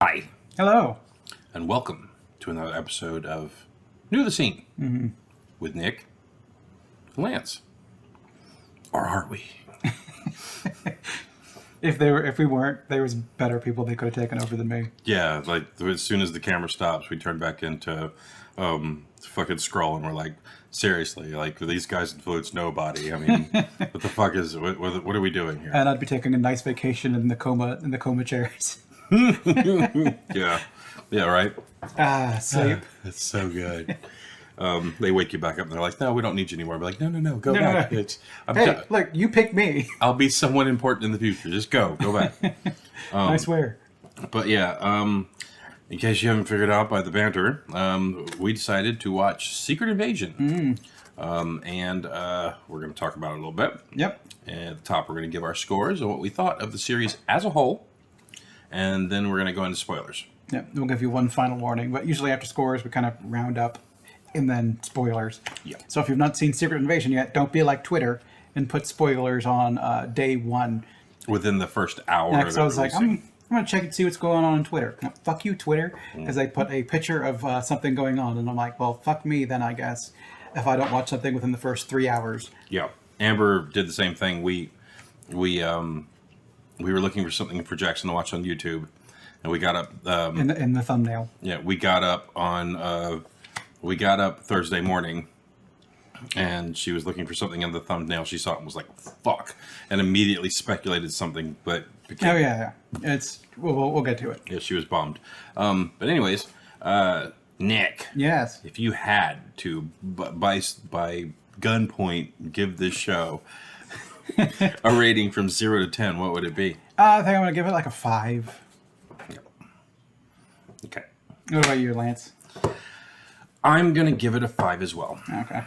Hi, Hello. and welcome to another episode of New to the Scene with Nick and Lance. Or are we? If we weren't, there was better people they could have taken over than me. Yeah, like as soon as the camera stops, we turn back into fucking scroll, and we're like, seriously, like these guys influence nobody. I mean, what the fuck is what are we doing here? And I'd be taking a nice vacation in the coma chairs. Yeah, yeah, right. Sleep. It's so good. They wake you back up, and they're like, "No, we don't need you anymore." We're like, "No, go No, back. no. I'm Hey, look, you picked me. I'll be someone important in the future. Just go back." I swear. But yeah, in case you haven't figured out by the banter, we decided to watch Secret Invasion. And we're going to talk about it a little bit. Yep. And at the top, we're going to give our scores and what we thought of the series as a whole. And then we're going to go into spoilers. Yep. We'll give you one final warning, but usually after scores, we kind of round up and then spoilers. Yeah. So if you've not seen Secret Invasion yet, don't be like Twitter and put spoilers on day one. Within the first hour Yeah, of because I was like, releasing. I'm going to check and see what's going on Twitter. No, fuck you, Twitter, because they put a picture of something going on, and I'm like, well, fuck me then, I guess, if I don't watch something within the first 3 hours. Yeah. Amber did the same thing. We were looking for something for Jackson to watch on YouTube, and we got up. In the thumbnail. Yeah, we got up Thursday morning, and she was looking for something in the thumbnail. She saw it and was like, "Fuck," and immediately speculated something, but became, Oh yeah. It's we'll get to it. yeah, she was bummed. But anyways, Nick, Yes. if you had to by gunpoint give this show a rating from 0 to 10, what would it be? I think I'm gonna give it like a 5. Okay, What about you, Lance? I'm gonna give it a 5 as well. Okay.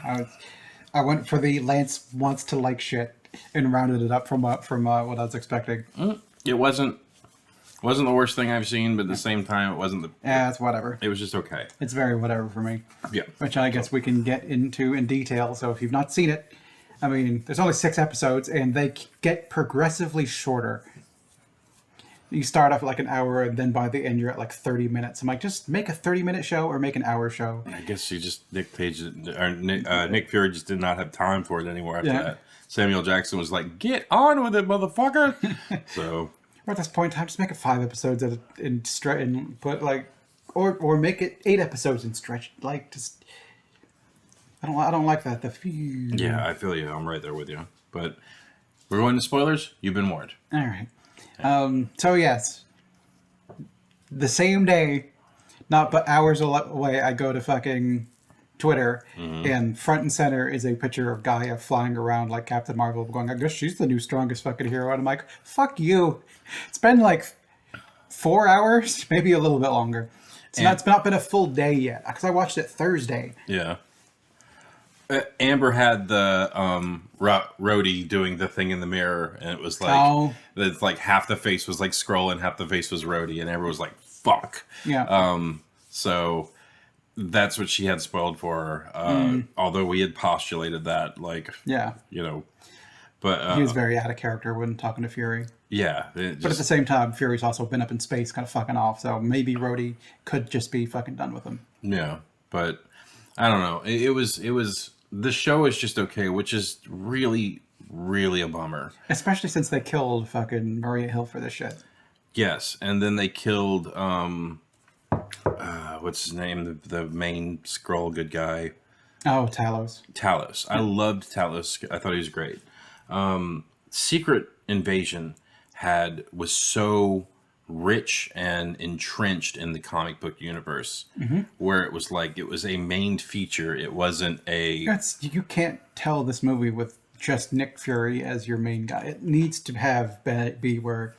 I went for the Lance wants to like shit and rounded it up from what I was expecting. It wasn't the worst thing I've seen, but at the same time, it wasn't the. Yeah, it's whatever. It was just okay. It's very whatever for me. Yeah. Which I guess we can get into in detail. So if you've not seen it, I mean, there's only 6 episodes, and they get progressively shorter. You start off at like an hour, and then by the end, you're at like 30 minutes. I'm like, just make a 30-minute show or make an hour show. I guess Nick Fury just did not have time for it anymore after Yeah. that. Samuel Jackson was like, "Get on with it, motherfucker!" So Or at this point in time, just make it 5 episodes and put like, or make it 8 episodes and stretch. Like, just I don't like that. yeah, I feel you. I'm right there with you. But we're going to spoilers. You've been warned. All right. So yes, the same day, not but hours away, I go to fucking Twitter, and front and center is a picture of Gaia flying around like Captain Marvel, going, "I guess she's the new strongest fucking hero." And I'm like, "Fuck you!" It's been like 4 hours, maybe a little bit longer. It's not been a full day yet because I watched it Thursday. Yeah. Amber had the Rhodey doing the thing in the mirror, and it was like it's like half the face was like Skrull and half the face was Rhodey, and Amber was like, "Fuck." Yeah. So that's what she had spoiled for her. Although we had postulated that, like, Yeah. But He was very out of character when talking to Fury. yeah. But at the same time, Fury's also been up in space kind of fucking off, so maybe Rhodey could just be fucking done with him. Yeah, but I don't know. It was the show is just okay, which is really, really a bummer. Especially since they killed fucking Maria Hill for this shit. Yes, and then they killed what's his name? The main Skrull good guy. Oh, Talos. Talos. I loved Talos. I thought he was great. Secret Invasion was so rich and entrenched in the comic book universe, where it was like it was a main feature. It wasn't a. You can't tell this movie with just Nick Fury as your main guy. It needs to be where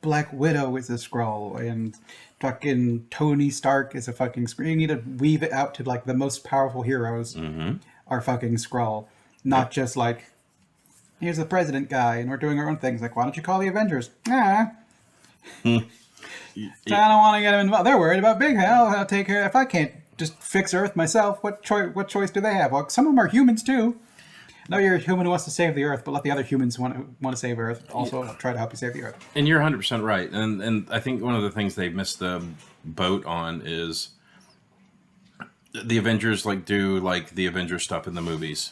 Black Widow is a Skrull and fucking Tony Stark is a fucking Skrull. You need to weave it out to like the most powerful heroes are fucking Skrull, not just like here's the president guy and we're doing our own things. Like, why don't you call the Avengers? I don't want to get them involved. They're worried about big hell. I'll take care. If I can't just fix Earth myself, what choice do they have? Well, some of them are humans too. No, you're a human who wants to save the Earth, but let the other humans want to save Earth also try to help you save the Earth. And you're 100% right. And I think one of the things they've missed the boat on is the Avengers do like the Avengers stuff in the movies.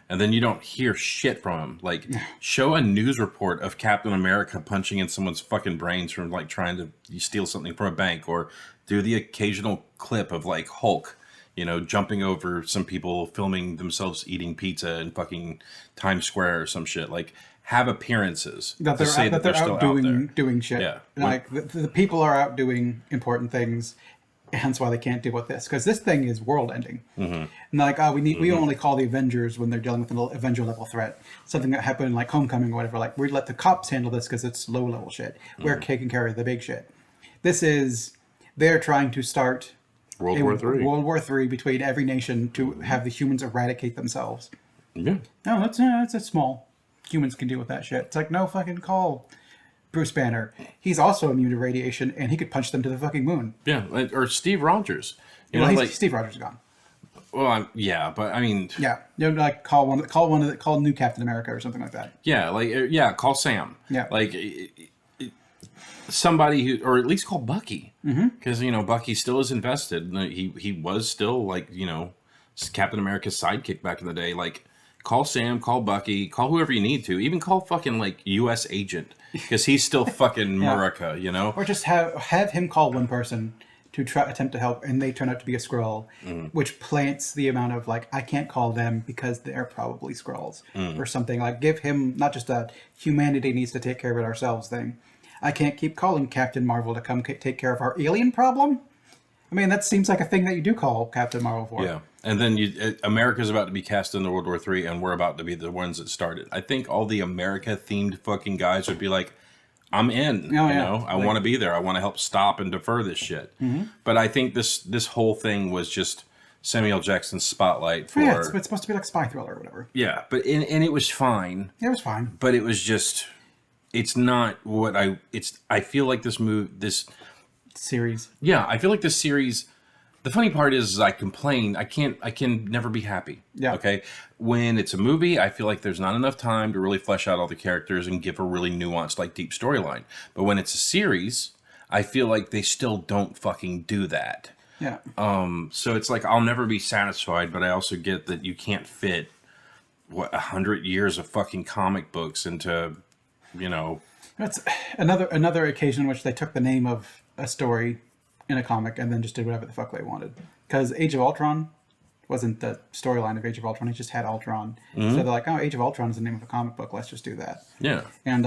And then you don't hear shit from them. Like, show a news report of Captain America punching in someone's fucking brains from like trying to steal something from a bank, or do the occasional clip of like Hulk, jumping over some people filming themselves eating pizza in fucking Times Square or some shit. Like, have appearances That to they're, say that they're still out out there. doing shit. Yeah. Like, the people are out doing important things, hence why they can't deal with this. Because this thing is world-ending. And they're like, we only call the Avengers when they're dealing with an Avenger-level threat. Something that happened like Homecoming or whatever. Like, we let the cops handle this because it's low-level shit. We're taking care of the big shit. This is... They're trying to start... World War III. World War III between every nation to have the humans eradicate themselves. Yeah. No, that's small. Humans can deal with that shit. It's like, no, fucking call Bruce Banner. He's also immune to radiation, and he could punch them to the fucking moon. Yeah. Or Steve Rogers. Steve Rogers is gone. Well, yeah, but I mean... Yeah, like call new Captain America or something like that. Yeah, call Sam. Yeah. Like... somebody who, or at least call Bucky, because Bucky still is invested. He was still like Captain America's sidekick back in the day. Like, call Sam, call Bucky, call whoever you need to. Even call fucking like U.S. agent, because he's still fucking America. Or just have him call one person to attempt to help, and they turn out to be a Skrull, which plants the amount of like, I can't call them because they're probably Skrulls or something. Like, give him not just a humanity needs to take care of it ourselves thing. I can't keep calling Captain Marvel to come take care of our alien problem. I mean, that seems like a thing that you do call Captain Marvel for. Yeah, and then America's about to be cast into World War III, and we're about to be the ones that started. I think all the America-themed fucking guys would be like, I'm in. I want to be there. I want to help stop and defer this shit. But I think this whole thing was just Samuel L. Jackson's spotlight for... Yeah, it's supposed to be like spy thriller or whatever. Yeah, but and it was fine. It was fine. But it was just... It's not what I feel like this series. Yeah, I feel like this series, the funny part is I complain, I can never be happy. Yeah. Okay. When it's a movie, I feel like there's not enough time to really flesh out all the characters and give a really nuanced, like, deep storyline. But when it's a series, I feel like they still don't fucking do that. Yeah. So it's like, I'll never be satisfied, but I also get that you can't fit 100 years of fucking comic books into, That's another occasion in which they took the name of a story in a comic and then just did whatever the fuck they wanted. Because Age of Ultron wasn't the storyline of Age of Ultron; it just had Ultron. So they're like, "Oh, Age of Ultron is the name of a comic book. Let's just do that." Yeah. And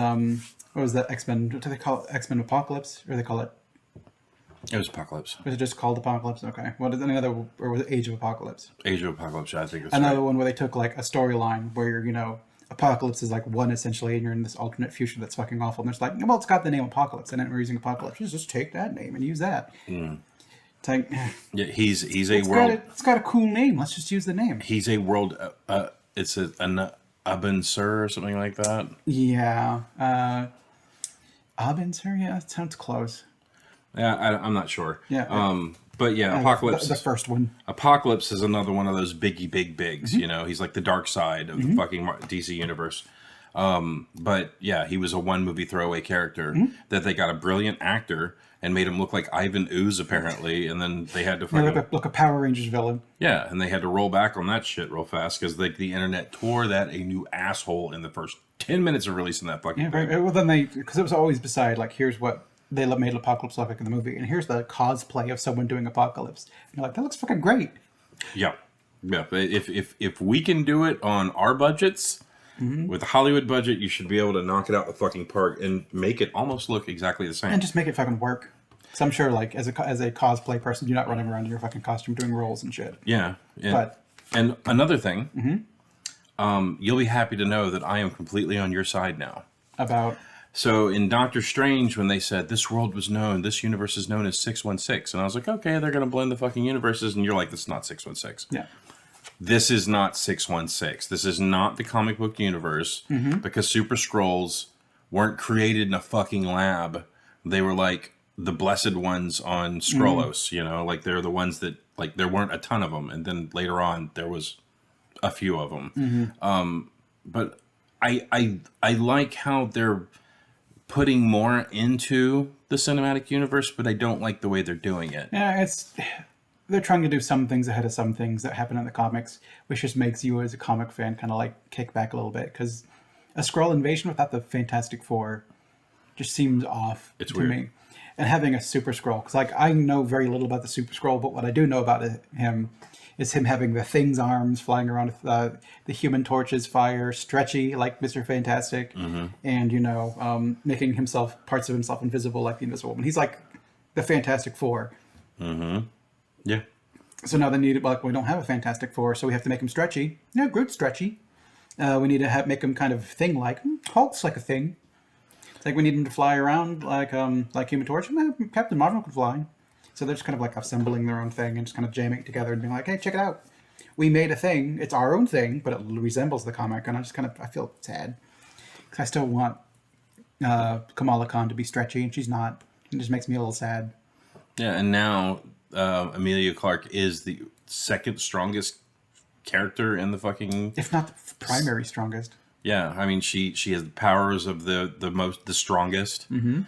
what was that? X-Men? What do they call it? X-Men Apocalypse, or they call it? It was Apocalypse. Was it just called Apocalypse? Okay. What is another? Or was it Age of Apocalypse? Age of Apocalypse. I think it's another one where they took like a storyline where Apocalypse is like one essentially, and you're in this alternate future that's fucking awful. And it's like, well, it's got the name Apocalypse, and then we're using Apocalypse. Just take that name and use that. It's like, yeah, he's a world. It's got a cool name. Let's just use the name. He's a world. It's an Abensur or something like that. Yeah, Abensur. Yeah, that sounds close. Yeah, I'm not sure. Yeah. But yeah, Apocalypse. The first one. Apocalypse is another one of those bigs. He's like the dark side of the fucking DC universe. But yeah, he was a one movie throwaway character that they got a brilliant actor and made him look like Ivan Ooze apparently, and then they had to fucking look a Power Rangers villain. Yeah, and they had to roll back on that shit real fast because the internet tore that a new asshole in the first 10 minutes of releasing that fucking thing. Right. Well, then because it was always beside like, here's what they made Apocalypse look like in the movie, and here's the cosplay of someone doing Apocalypse. And you're like, that looks fucking great. Yeah. If we can do it on our budgets, with a Hollywood budget, you should be able to knock it out the fucking park and make it almost look exactly the same. And just make it fucking work. So I'm sure, like, as a cosplay person, you're not running around in your fucking costume doing roles and shit. Yeah. But and another thing, you'll be happy to know that I am completely on your side now. About? So in Doctor Strange, when they said this universe is known as 616, and I was like, okay, they're going to blend the fucking universes, and you're like, this is not 616. Yeah. This is not 616. This is not the comic book universe, because Super Skrulls weren't created in a fucking lab. They were like the blessed ones on Skrullos, like they're the ones that, like, there weren't a ton of them, and then later on there was a few of them. but I like how they're putting more into the cinematic universe, but I don't like the way they're doing it. Yeah, they're trying to do some things ahead of some things that happen in the comics, which just makes you as a comic fan kind of like kick back a little bit because a Skrull invasion without the Fantastic Four just seems off It's to weird. me. And having a Super Skrull, because like I know very little about the Super Skrull, but what I do know about him is him having the Thing's arms, flying around with the Human Torch's fire, stretchy like Mr. Fantastic, and making himself parts of himself invisible like the Invisible Woman. He's like the Fantastic Four. Yeah. So now they need, like, we don't have a Fantastic Four, so we have to make him stretchy. Yeah, Groot's stretchy. We need to make him kind of thing-like. Hulk's like a thing. It's like we need him to fly around like Human Torch. Captain Marvel could fly. So they're just kind of like assembling their own thing and just kind of jamming it together and being like, hey, check it out. We made a thing. It's our own thing, but it resembles the comic. And I feel sad. Because I still want Kamala Khan to be stretchy, and she's not. It just makes me a little sad. Yeah, and now Emilia Clarke is the second strongest character in the fucking. If not the primary strongest. Yeah, I mean she has the powers of the strongest. Mm-hmm.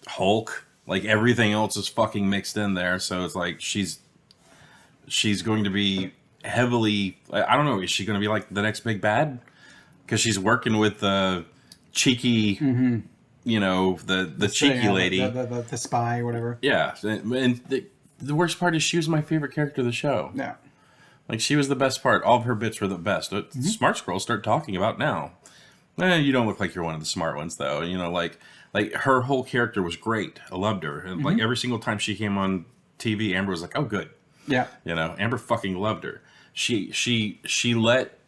Hulk, like everything else is fucking mixed in there, so it's like she's going to be heavily. I don't know. Is she going to be like the next big bad? Because she's working with the cheeky, the cheeky lady, the spy or whatever. Yeah, and the worst part is she was my favorite character of the show. Yeah. Like, she was the best part. All of her bits were the best. Smart Scrolls start talking about now. You don't look like you're one of the smart ones, though. Like her whole character was great. I loved her. And like every single time she came on TV, Amber was like, oh, good. Yeah. Amber fucking loved her. She let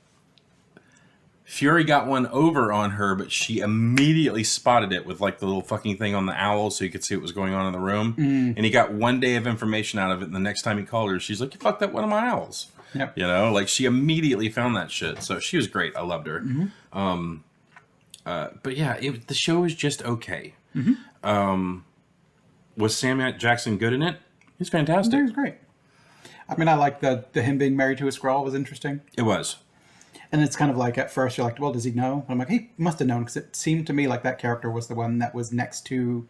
Fury got one over on her, but she immediately spotted it with like the little fucking thing on the owl so you could see what was going on in the room. And he got one day of information out of it, and the next time he called her, she's like, you fucked up one of my owls. Yep. Like she immediately found that shit. So she was great. I loved her. But yeah, the show was just okay. Was Sam Jackson good in it? He's fantastic. It was great. I mean, I like the him being married to a Skrull was interesting. It was. And it's kind of like, at first, you're like, well, does he know? I'm like, he must have known, because it seemed to me like that character was the one that was next to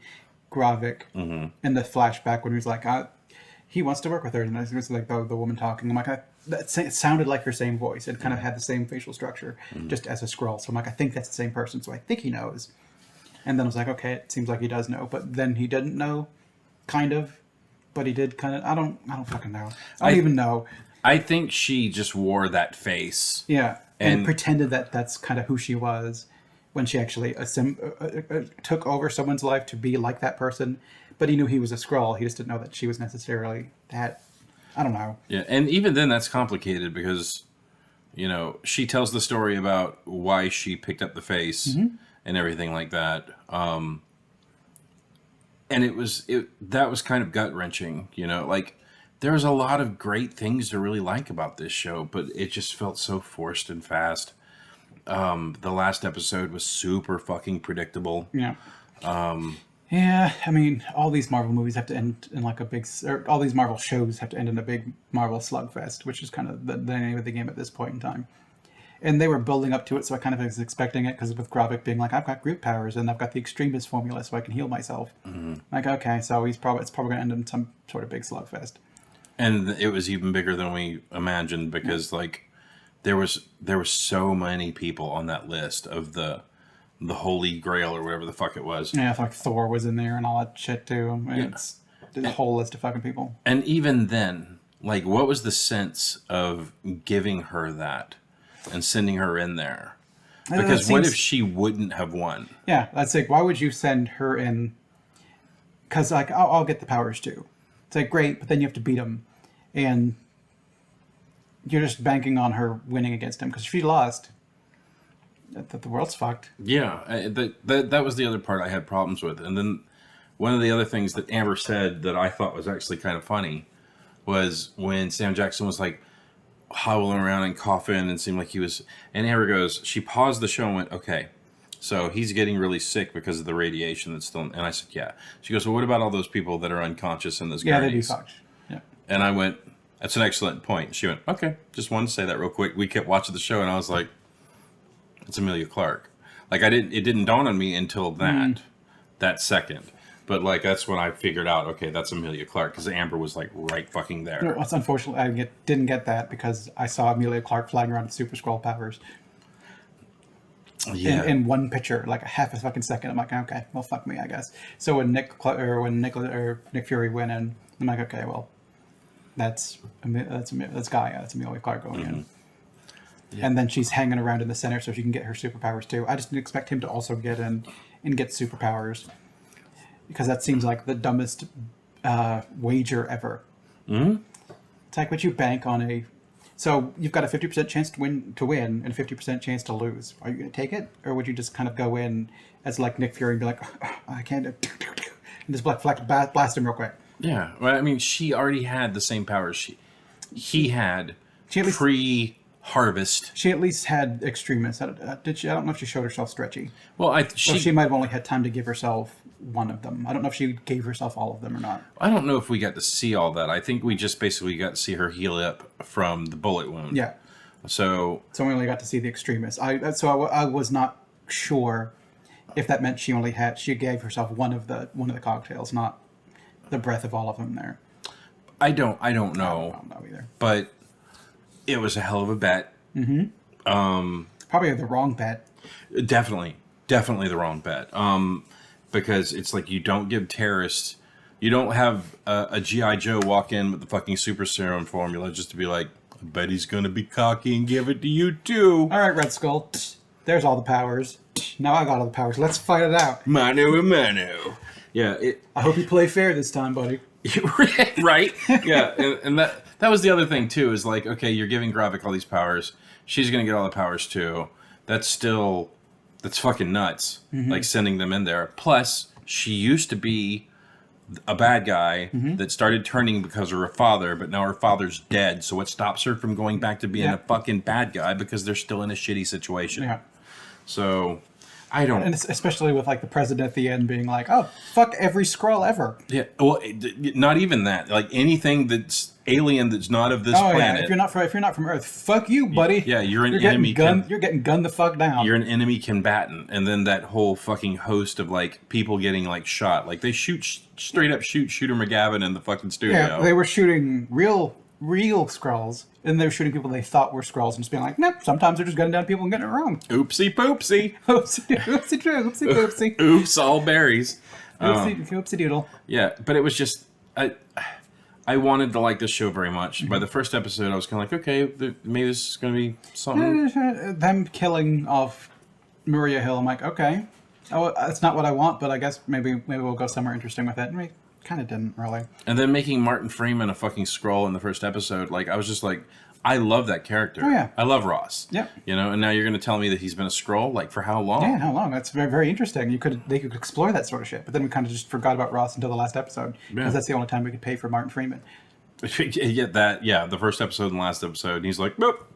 Gravik in the flashback when he was like, he wants to work with her. And it was like the woman talking. I'm like, it sounded like her same voice. It kind of had the same facial structure, just as a Skrull. So I'm like, I think that's the same person, so I think he knows. And then I was like, okay, it seems like he does know. But then he didn't know, kind of. But he did kind of, I don't fucking know. I don't even know. I think she just wore that face. Yeah. And pretended that that's kind of who she was when she actually took over someone's life to be like that person. But he knew he was a Skrull. He just didn't know that she was necessarily that. I don't know. Yeah, and even then that's complicated because, she tells the story about why she picked up the face and everything like that. And that was kind of gut-wrenching, like there was a lot of great things to really like about this show, but it just felt so forced and fast. The last episode was super fucking predictable. Yeah. Yeah, I mean, all these Marvel movies have to end in like all these Marvel shows have to end in a big Marvel slugfest, which is kind of the name of the game at this point in time. And they were building up to it, so I kind of was expecting it, because with Gravik being like, I've got Groot powers, and I've got the Extremis formula, so I can heal myself. Like, okay, so it's probably going to end in some sort of big slugfest. And it was even bigger than we imagined because, like, there was so many people on that list of the Holy Grail or whatever the fuck it was. Yeah, I thought Thor was in there and all that shit too. It's a whole list of fucking people. And even then, like, what was the sense of giving her that and sending her in there? Because what if she wouldn't have won? Yeah, that's like, why would you send her in? Because, like, I'll get the powers too. It's like, great, but then you have to beat him. And you're just banking on her winning against him. Because if she lost, the world's fucked. Yeah, that was the other part I had problems with. And then one of the other things that Amber said that I thought was actually kind of funny was when Sam Jackson was like howling around and coughing and seemed like he was... And Amber goes, she paused the show and went, okay, so he's getting really sick because of the radiation that's still... And I said, yeah. She goes, well, what about all those people that are unconscious in those Yeah, gurneys? they'd be fucked. Yeah. And I went, that's an excellent point. She went, okay, just wanted to say that real quick. We kept watching the show and I was like, It's Amelia Clark. Like it didn't dawn on me until that second. But like that's when I figured out, okay, that's Amelia Clark because Amber was like right fucking there. It's unfortunately didn't get that because I saw Amelia Clark flying around with Super Scroll powers Yeah. in one picture, like a half a fucking second. I'm like, okay, well, fuck me, I guess. So when Nick Fury went in, I'm like, okay, well, that's Gaia, that's Amelia Clark going in. Yeah. And then she's hanging around in the center so she can get her superpowers too. I just didn't expect him to also get in and get superpowers because that seems like the dumbest wager ever. Mm-hmm. It's like, would you bank on a... So you've got a 50% chance to win and a 50% chance to lose. Are you going to take it? Or would you just kind of go in as like Nick Fury and be like, oh, I can't do... And just blast him real quick. Yeah. Well, I mean, she already had the same powers he had She at least... pre-harvest. She at least had extremists. Did she? I don't know if she showed herself stretchy. Well, she might have only had time to give herself one of them. I don't know if she gave herself all of them or not. I don't know if we got to see all that. I think we just basically got to see her heal up from the bullet wound. Yeah. So we only got to see the extremists. I was not sure if that meant she gave herself one of the cocktails, not the breath of all of them there. I don't know. I don't know either. But it was a hell of a bet. Mm-hmm. Probably the wrong bet. Definitely the wrong bet. Because it's like you don't give terrorists, you don't have a G.I. Joe walk in with the fucking super serum formula just to be like, I bet he's going to be cocky and give it to you too. All right, Red Skull. There's all the powers. Now I got all the powers. Let's fight it out. Mano a mano. Yeah. I hope you play fair this time, buddy. Right? Yeah. And that was the other thing too, is like, okay, you're giving Gravik all these powers. She's going to get all the powers too. That's fucking nuts. Mm-hmm. Like sending them in there. Plus, she used to be a bad guy that started turning because of her father, but now her father's dead. So it stops her from going back to being a fucking bad guy because they're still in a shitty situation. Yeah. So I don't... And especially with like the president at the end being like, oh, fuck every Skrull ever. Yeah. Well, not even that. Like anything that's alien that's not of this planet. Yeah. If you're not from Earth, fuck you, buddy. Yeah, you're an enemy. You're getting gunned the fuck down. You're an enemy combatant, and then that whole fucking host of like people getting like shot. Like they straight up shoot Shooter McGavin in the fucking studio. Yeah, they were shooting real Skrulls, and they were shooting people they thought were Skrulls, and just being like, nope. Sometimes they're just gunning down people and getting it wrong. Oopsie poopsie. Oopsie poopsie. Oops, all berries. Oopsie doodle. Yeah, but it was just I wanted to like this show very much. Mm-hmm. By the first episode, I was kind of like, okay, maybe this is going to be something. Them killing off Maria Hill, I'm like, okay, it's not what I want, but I guess maybe we'll go somewhere interesting with it. And we kind of didn't really. And then making Martin Freeman a fucking Skrull in the first episode, like I was just like, I love that character. Oh yeah, I love Ross. Yeah, you know, and now you're going to tell me that he's been a Skrull, like for how long? Yeah, how long? That's very, very interesting. They could explore that sort of shit, but then we kind of just forgot about Ross until the last episode because that's the only time we could pay for Martin Freeman. The first episode and last episode, and he's like, nope,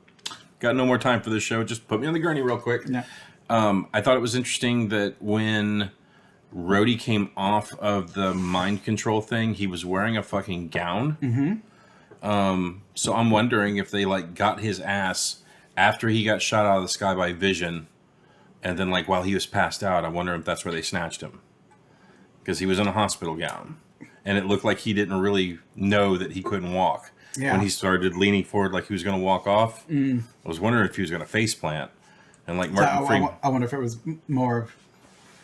got no more time for this show. Just put me on the gurney real quick. Yeah. I thought it was interesting that when Rhodey came off of the mind control thing, he was wearing a fucking gown. Mm-hmm. So I'm wondering if they like got his ass after he got shot out of the sky by Vision, and then like while he was passed out, I wonder if that's where they snatched him, because he was in a hospital gown, and it looked like he didn't really know that he couldn't walk. Yeah. When he started leaning forward like he was going to walk off, I was wondering if he was going to face plant, and like Martin Freeman. I wonder if it was more of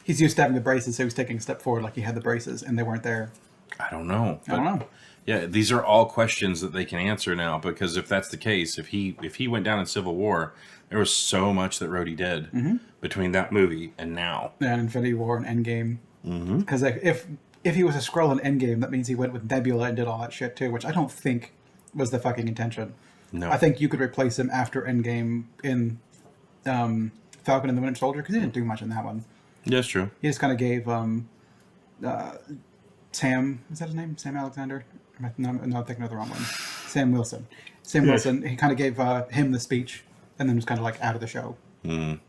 he's used to having the braces, so he was taking a step forward like he had the braces, and they weren't there. I don't know. I don't know. Yeah, these are all questions that they can answer now, because if that's the case, if he went down in Civil War, there was so much that Rhodey did between that movie and now. And Infinity War and Endgame. Because if he was a Skrull in Endgame, that means he went with Nebula and did all that shit too, which I don't think was the fucking intention. No. I think you could replace him after Endgame in Falcon and the Winter Soldier, because he didn't do much in that one. Yeah, that's true. He just kind of gave Sam, is that his name? Sam Alexander? No, I'm thinking of the wrong one. Sam Wilson. Wilson, he kind of gave him the speech, and then was kind of like out of the show. I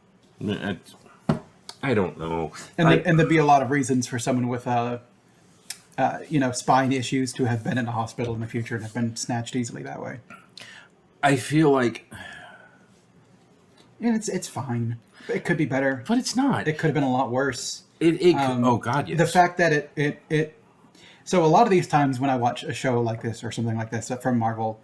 don't know. And there'd be a lot of reasons for someone with spine issues to have been in a hospital in the future and have been snatched easily that way. I feel like... And it's fine. It could be better. but it's not. It could have been a lot worse. Oh God, yes. The fact that it so a lot of these times when I watch a show like this or something like this from Marvel,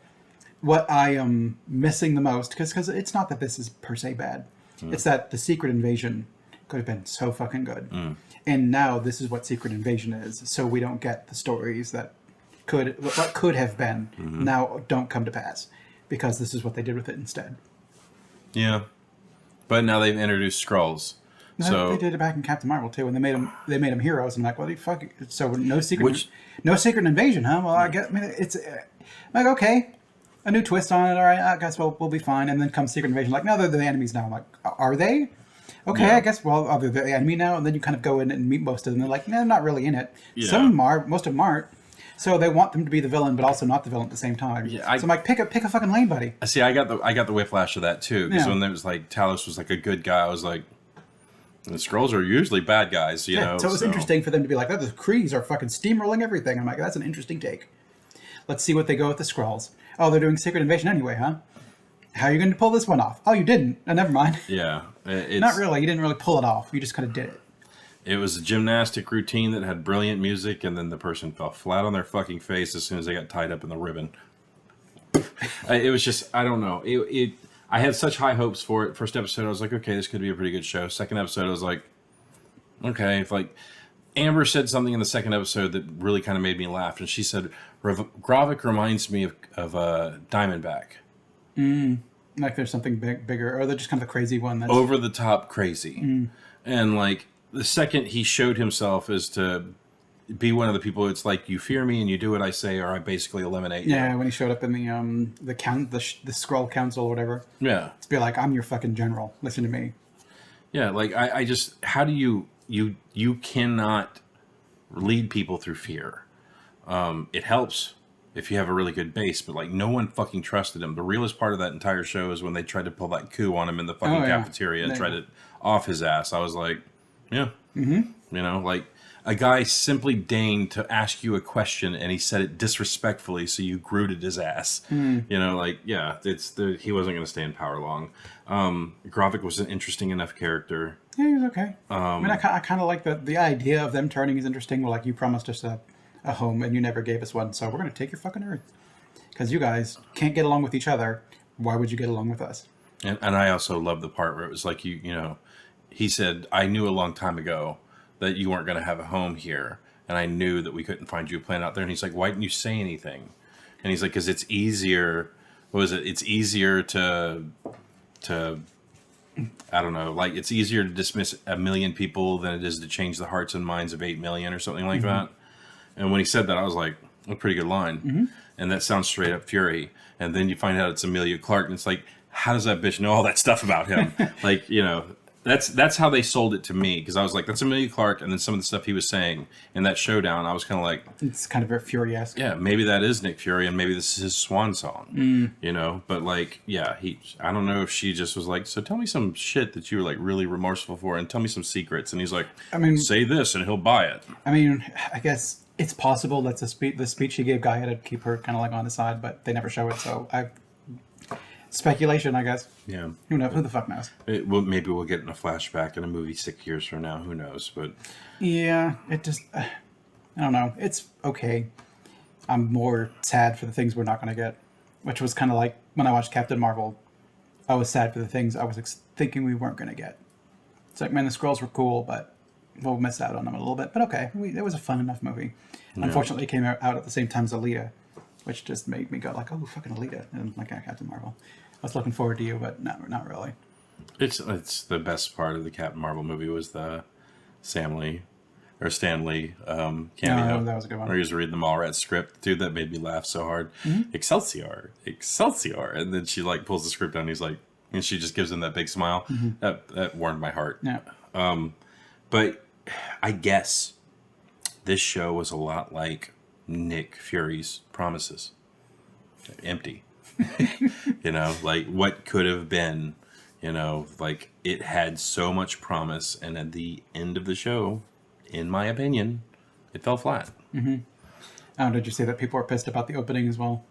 what I am missing the most, because it's not that this is per se bad, it's that the Secret Invasion could have been so fucking good, and now this is what Secret Invasion is. So we don't get the stories that what could have been now don't come to pass, because this is what they did with it instead. Yeah, but now they've introduced Skrulls. So They did it back in Captain Marvel too, and they made them heroes. And I'm like, what the fuck? So no secret invasion, huh? Well, I mean, it's like, okay, a new twist on it. All right, I guess we'll be fine. And then comes Secret Invasion. Like, no, they're the enemies now. I'm like, are they? Okay, Yeah. I guess. Well, are they the enemy now? And then you kind of go in and meet most of them. They're like, no, not really in it. Yeah. Some of them are. Most of them aren't. So they want them to be the villain, but also not the villain at the same time. Yeah, so I'm like, pick a fucking lane, buddy. see, I got the whiplash of that too, because Yeah. when there was like Talos was like a good guy, I was like, the Skrulls are usually bad guys, you know. So it was interesting for them to be like, oh, the Krees are fucking steamrolling everything. I'm like, that's an interesting take. Let's see what they go with the Skrulls. Oh, they're doing Secret Invasion anyway, huh? How are you going to pull this one off? Oh, you didn't. Oh, never mind. Yeah, it's, Not really. You didn't really pull it off. You just kind of did it. It was a gymnastic routine that had brilliant music, and then the person fell flat on their fucking face as soon as they got tied up in the ribbon. It was just, I don't know. I had such high hopes for it. First episode, I was like, okay, this could be a pretty good show. Second episode, I was like, okay. If like Amber said something in the second episode that really kind of made me laugh, and she said, Gravik reminds me of Diamondback. Like there's something bigger, or they're just kind of a crazy one. That's Over the top crazy. And like the second he showed himself as to be one of the people, it's like, you fear me and you do what I say, or I basically eliminate you. yeah. When he showed up in the Skrull Council or whatever, Yeah. to be like, I'm your fucking general. Listen to me. Yeah, like I just, how do you cannot lead people through fear. It helps if you have a really good base, but like no one fucking trusted him. The realest part of that entire show is when they tried to pull that coup on him in the fucking Oh, yeah. cafeteria and tried it off his ass. I was like, yeah, you know, like a guy simply deigned to ask you a question and he said it disrespectfully, so you grooted his ass. You know, like, yeah, he wasn't going to stay in power long. Gravik was an interesting enough character. Yeah, he was okay. I mean, I kind of like the idea of them turning is interesting. Well, like, you promised us a home and you never gave us one, so we're going to take your fucking Earth. Because you guys can't get along with each other. Why would you get along with us? And I also love the part where it was like, you know, he said, I knew a long time ago that you weren't going to have a home here. And I knew that we couldn't find you a planet out there. And he's like, why didn't you say anything? And he's like, because it's easier. What was it? It's easier to, I don't know, like it's easier to dismiss 1 million people than it is to change the hearts and minds of 8 million or something like that. And when he said that, I was like, a pretty good line. And that sounds straight up Fury. And then you find out it's Emilia Clarke, and it's like, how does that bitch know all that stuff about him? Like, you know, that's how they sold it to me, because I was like, that's Emilia Clarke, and then some of the stuff he was saying in that showdown, I was kind of like, It's kind of very Fury-esque. yeah, maybe that is Nick Fury, and maybe this is his swan song, you know. But like, yeah, I don't know if she just was like, so tell me some shit that you were like really remorseful for, and tell me some secrets. And he's like, I mean, say this, and he'll buy it. I mean, I guess it's possible that's the speech he gave Gaia to keep her kind of like on his side, but they never show it, so speculation, I guess. Yeah. Who knows? Who the fuck knows? Maybe we'll get in a flashback in a movie 6 years from now. Who knows? But Yeah, it just, I don't know. It's okay. I'm more sad for the things we're not going to get, which was kind of like when I watched Captain Marvel. I was sad for the things I was thinking we weren't going to get. It's like, man, the Skrulls were cool, but we'll miss out on them a little bit. But okay, it was a fun enough movie. Yeah. Unfortunately, it came out at the same time as Alita, which just made me go like, oh, fucking Alita, and like Captain Marvel. I was looking forward to you, but not really. it's the best part of the Captain Marvel movie was the Stan Lee cameo. No, that was a good one. Where he was reading the Mallrats script. Dude, that made me laugh so hard. Excelsior. And then she like pulls the script down. And he's like, and she just gives him that big smile. That warmed my heart. Yeah. But I guess this show was a lot like Nick Fury's promises. Empty. You know, like what could have been, you know, like it had so much promise, and at the end of the show, in my opinion, it fell flat. Oh, did you say that people are pissed about the opening as well?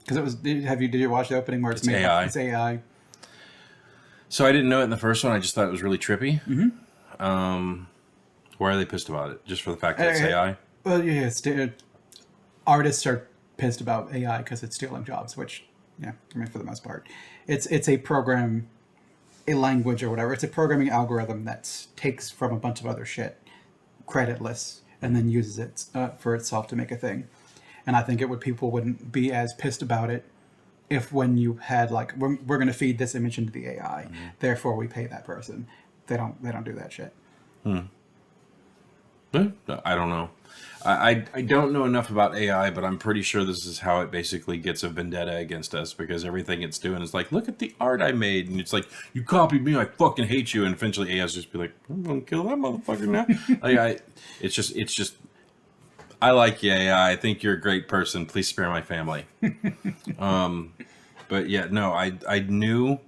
Because it was. Did you watch the opening where It's AI. It's AI. So I didn't know it in the first one. I just thought it was really trippy. Why are they pissed about it? Just for the fact that it's AI? Well, yeah, artists are pissed about AI because it's stealing jobs, which, yeah, I mean, for the most part, it's a program, a language or whatever. It's a programming algorithm that takes from a bunch of other shit, creditless, and then uses it for itself to make a thing. And I think people wouldn't be as pissed about it if when you had like we're going to feed this image into the AI, therefore we pay that person. They don't do that shit. I don't know. I don't know enough about AI, but I'm pretty sure this is how it basically gets a vendetta against us, because everything it's doing is like, look at the art I made, and it's like, you copied me, I fucking hate you, and eventually AI's just be like, I'm gonna kill that motherfucker now. It's just. I like you, AI. I think you're a great person. Please spare my family. But yeah, no, I knew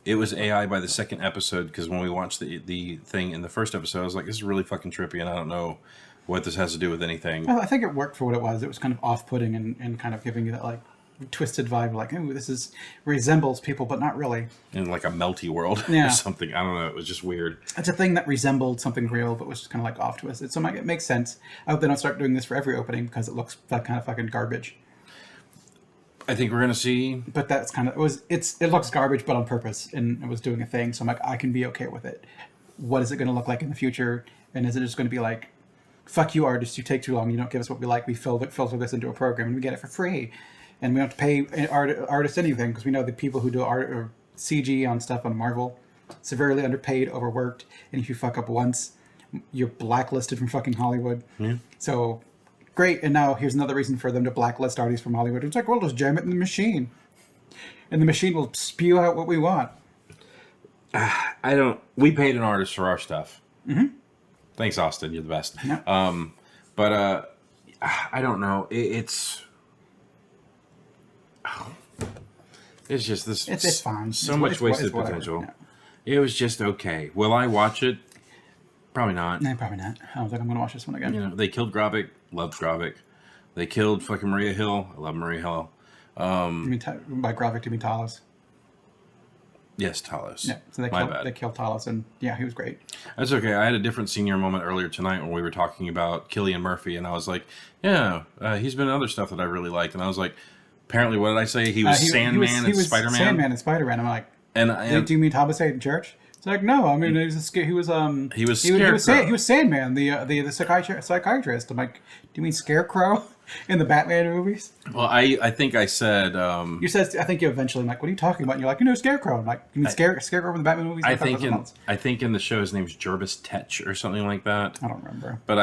it was AI by the second episode, because when we watched the thing in the first episode, I was like, this is really fucking trippy, and I don't know what this has to do with anything. Well, I think it worked for what it was. It was kind of off-putting and kind of giving you that like twisted vibe, like, oh, this resembles people, but not really. In like a melty world Yeah. or something. I don't know. It was just weird. It's a thing that resembled something real, but was just kind of like off-twisted. So it makes sense. I hope they don't start doing this for every opening, because it looks like kind of fucking garbage. I think we're gonna see. But that's kind of it looks garbage, but on purpose, and it was doing a thing. So I'm like, I can be okay with it. What is it going to look like in the future? And is it just going to be like, fuck you, artists, you take too long, you don't give us what we like, we filter this into a program and we get it for free, and we don't have to pay artists anything, because we know the people who do art or CG on stuff on Marvel, severely underpaid, overworked, and if you fuck up once, you're blacklisted from fucking Hollywood. So great, and now here's another reason for them to blacklist artists from Hollywood. It's like, well, just jam it in the machine, and the machine will spew out what we want. We paid an artist for our stuff. Thanks, Austin. You're the best. Yeah. But I don't know. It's just this. It's fine. So much wasted whatever. potential. Yeah. It was just okay. Will I watch it? Probably not. No, probably not. I was like, I'm going to watch this one again. You know, they killed Gravik. Loved Gravik. They killed fucking Maria Hill. I love Maria Hill. You mean by Gravik, do you mean Talos? Yes, Talos. Yeah, so they killed Talos, and yeah, he was great. That's okay. I had a different senior moment earlier tonight when we were talking about Cillian Murphy, and I was like, yeah, he's been in other stuff that I really liked. And I was like, apparently, what did I say? He was Sandman and Spider-Man? Sandman and Spider-Man. I'm like, do you mean Thomas Hayden Church? It's like, no, I mean, he was Sandman, the psychiatrist. I'm like, do you mean Scarecrow in the Batman movies? Well, I think I said... you said, I think you eventually, I'm like, what are you talking about? And you're like, Scarecrow. I'm like, you mean Scarecrow in the Batman movies? I think in the show his name's Jervis Tetch or something like that. I don't remember. But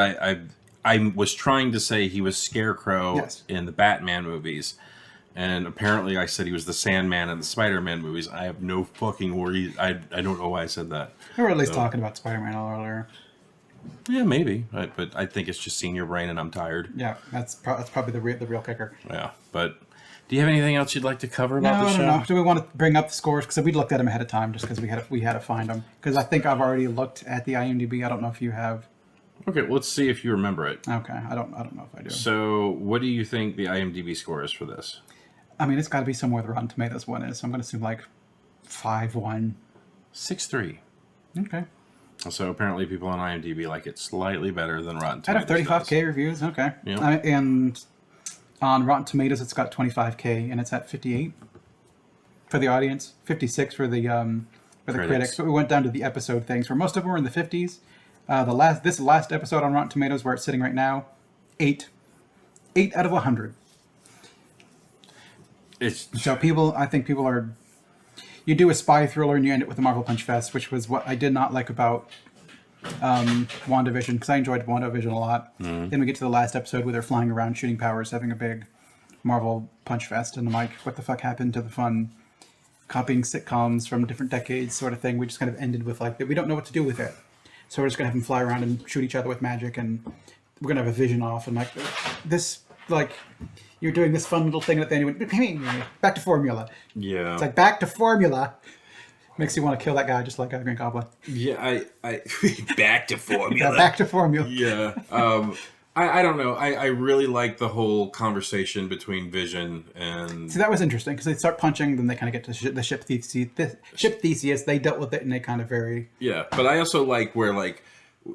I was trying to say he was Scarecrow in the Batman movies. And apparently I said he was the Sandman in the Spider-Man movies. I have no fucking worry. I don't know why I said that. We were at least talking about Spider-Man earlier. Yeah, maybe. But I think it's just senior brain and I'm tired. Yeah, that's probably the real kicker. Yeah, but do you have anything else you'd like to cover about the show? No. Do we want to bring up the scores? Because we looked at them ahead of time just because we had to find them. Because I think I've already looked at the IMDb. I don't know if you have. Okay, let's see if you remember it. Okay, I don't know if I do. So what do you think the IMDb score is for this? I mean, it's got to be somewhere the Rotten Tomatoes one is. So I'm going to assume like 5.1. 6.3. Okay. So apparently people on IMDb like it slightly better than Rotten Tomatoes. Out of 35K reviews, okay. Yeah. And on Rotten Tomatoes, it's got 25K, and it's at 58 for the audience, 56 for the critics. But we went down to the episode things, where most of them were in the 50s. This last episode on Rotten Tomatoes, where it's sitting right now, 8 out of 100. I think people are. You do a spy thriller and you end it with a Marvel Punch Fest, which was what I did not like about WandaVision, because I enjoyed WandaVision a lot. Then we get to the last episode where they're flying around shooting powers, having a big Marvel Punch Fest, and I'm like, what the fuck happened to the fun copying sitcoms from different decades sort of thing? We just kind of ended with like that. We don't know what to do with it, so we're just gonna have them fly around and shoot each other with magic, and we're gonna have a vision off, and like this, like. You're doing this fun little thing that then you went, back to formula. Yeah. It's like, back to formula. Makes you want to kill that guy just like Green Goblin. Yeah, I back to formula. Back to formula. Yeah. I don't know. I really like the whole conversation between Vision and So that was interesting because they start punching, then they kind of get to the ship Theseus. The ship Theseus, they dealt with it in a kind of very yeah. But I also like where like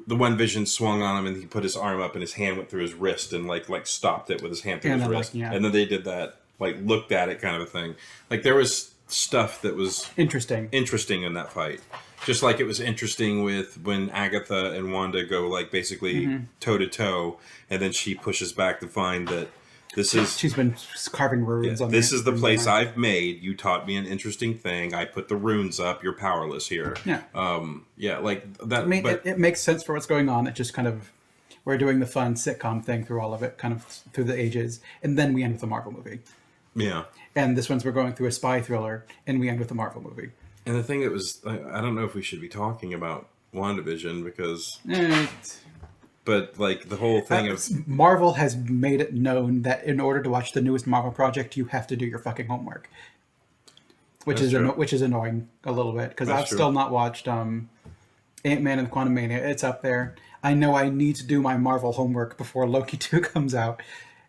the one Vision swung on him and he put his arm up and his hand went through his wrist and like stopped it with his hand through And his then, wrist. like, yeah. And then they did that, like looked at it kind of a thing. Like there was stuff that was interesting. in that fight. Just like it was interesting with when Agatha and Wanda go like basically toe to toe, and then she pushes back to find that this is She's been carving runes on this is the runes place on her. I've made. You taught me an interesting thing. I put the runes up. You're powerless here. Yeah. Yeah, like that. I mean, but it makes sense for what's going on. It just kind of we're doing the fun sitcom thing through all of it, kind of through the ages, and then we end with a Marvel movie. yeah. And this one's we're going through a spy thriller, and we end with a Marvel movie. And the thing that was, I don't know if we should be talking about WandaVision because, Eh, but like the whole thing of Marvel has made it known that in order to watch the newest Marvel project, you have to do your fucking homework, which That's is true. which is annoying a little bit because That's I've true. still not watched Ant-Man and Quantumania. It's up there. I know I need to do my Marvel homework before Loki 2 comes out,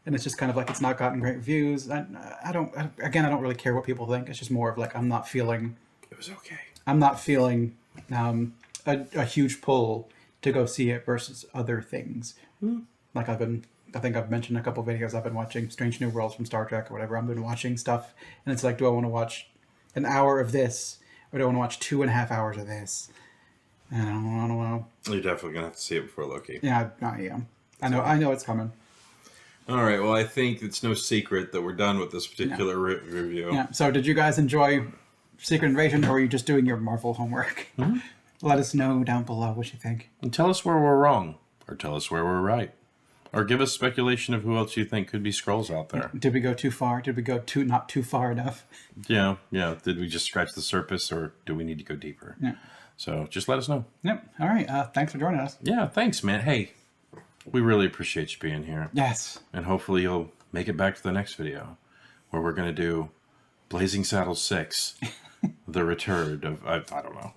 and it's just kind of like it's not gotten great reviews. I don't really care what people think. It's just more of like I'm not feeling it was okay. a huge pull to go see it versus other things. Like I think I've mentioned a couple videos. I've been watching Strange New Worlds from Star Trek or whatever. I've been watching stuff, and it's like, do I want to watch an hour of this, or do I want to watch 2.5 hours of this? I don't know. You're definitely gonna have to see it before Loki. Yeah, I am. I know it's coming. All right. Well, I think it's no secret that we're done with this particular review. Yeah. So, did you guys enjoy Secret Invasion, or are you just doing your Marvel homework? Let us know down below what you think. And tell us where we're wrong, or tell us where we're right, or give us speculation of who else you think could be Skrulls out there. Did we go too far? Did we go not too far enough? Yeah. Did we just scratch the surface, or do we need to go deeper? Yeah. So just let us know. Yep. All right. Thanks for joining us. Yeah. Thanks, man. Hey, we really appreciate you being here, Yes. and hopefully you'll make it back to the next video, where we're gonna do Blazing Saddles 6, the return of I don't know.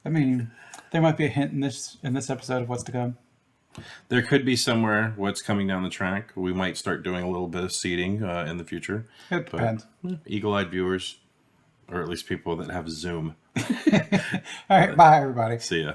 I mean, there might be a hint in this episode of what's to come. There could be somewhere what's coming down the track. We might start doing a little bit of seeding in the future. It depends. Eagle-eyed viewers, or at least people that have Zoom. All right. Bye, everybody. See ya.